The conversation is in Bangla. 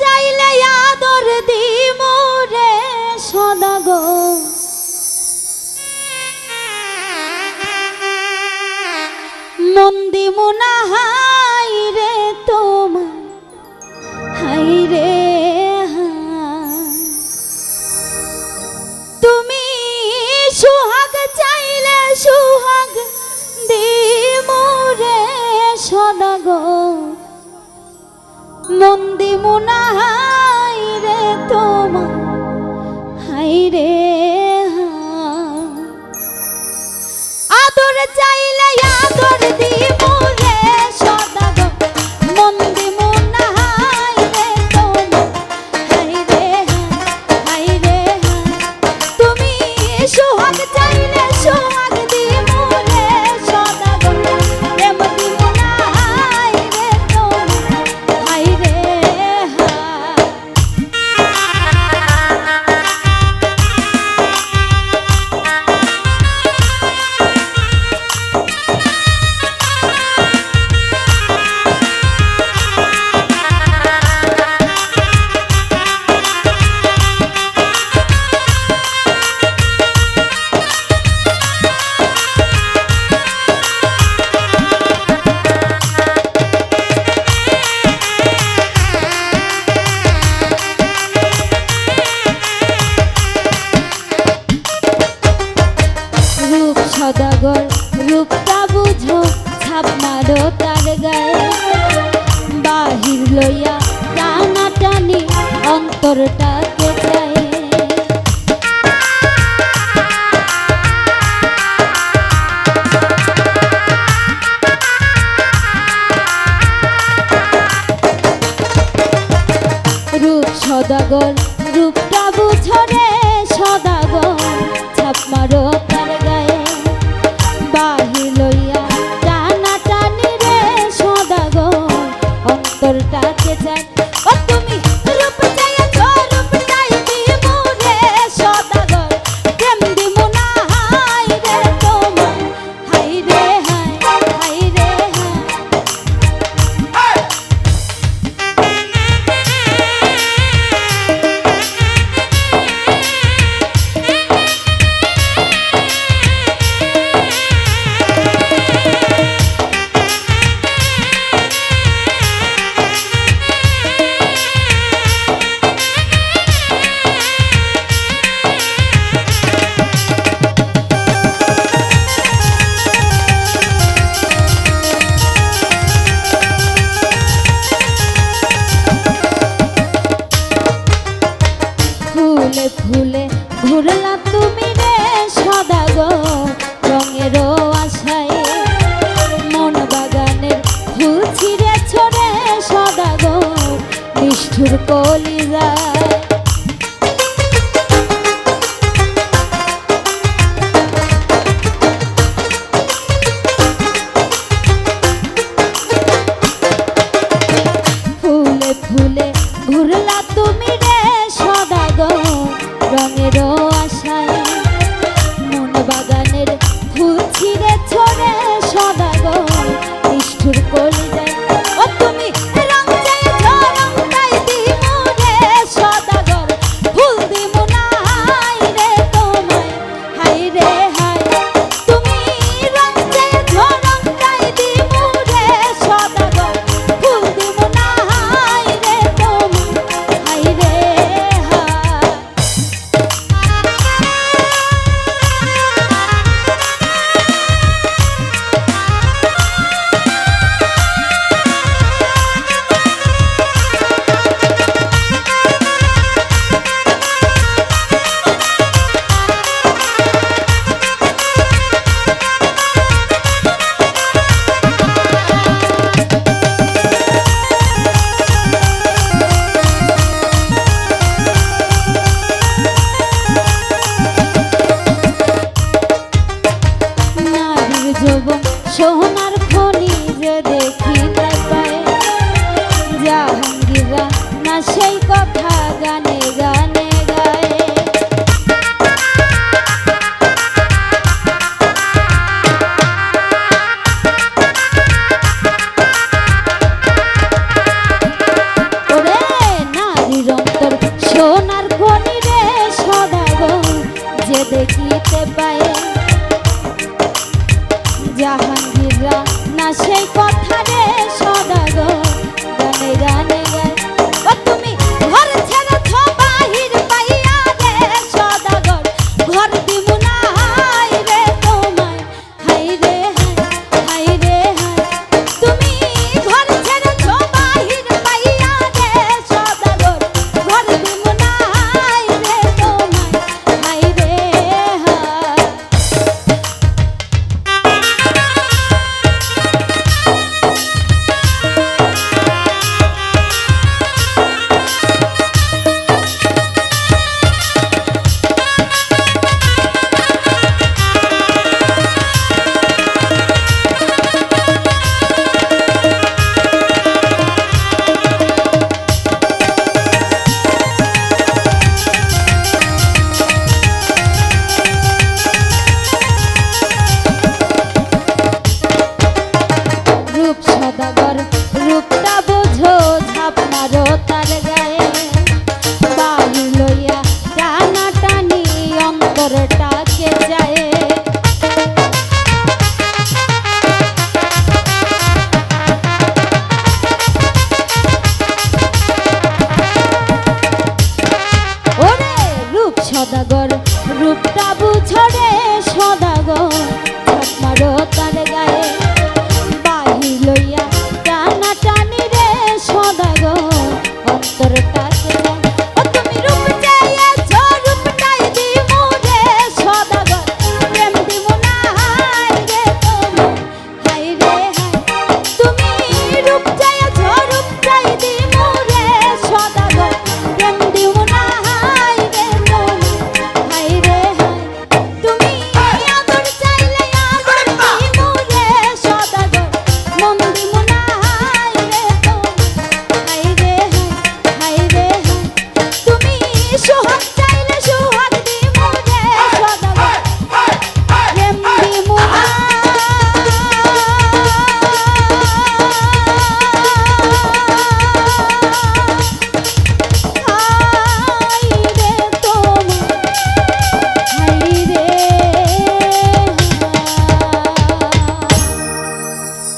চাইলে আদর দিমু রে সদাগো, মন দিমু না হাই রে তোমার, হাই রে তুমি সুহাগ চাইলে সুহাগ দিমু রে সদাগো, মন দিমু না হাই রে তোমার, হাই রে আদর চাইলে আদর দিমু রে সদাগো, মন দিমু না হাই রে তোমার, হাই রে হাই রে তুমি সুহাগ চাইলে সুহাগ দিমু রে সদাগো, প্রেম দিমু না হাই রে তোমার, হাই রে সদাগর রূপটা বুঝো, ছাপ মারো তার গায়ে, বাহির লইয়া টানা টানি অন্তরটাকে চায়, রূপ সদাগর রূপটা বুঝো রে সদাগর, ছাপ মারো তার গায়ে, বাহির লইয়া টানা টানি রে সদাগর অন্তরটাকে চায়, ও তুমি রূপ চাইছ রূপ চাই দিমু রে সদাগর, প্রেম দিমু না হাই রে তোমার, হাই রে হাই, হাই রে হাই ফুলে ফুলে ঘুরলা তুমি রে সদাগর, রঙেরও আশায় মন বাগানের ফুল ছিঁড়েছ রে সদাগর, নিষ্ঠুর কলিজায় ফুলে ফুলে ঘুরলা তুমি রে সদাগর, রঙেরও আশায় মন বাগানের ফুল ছিঁড়েছ রে সদাগর, নিষ্ঠুর কলিজায়, ও তুমি রং চাইছ রংটাই দিমু রে সদাগর, ফুল দিমু না হাই রে তোমায়, হাই রে হাই তুমি রং চাইছ রংটাই দিমু রে সদাগর, ফুল দিমু না হাই রে তোমায়, হাই রে তোর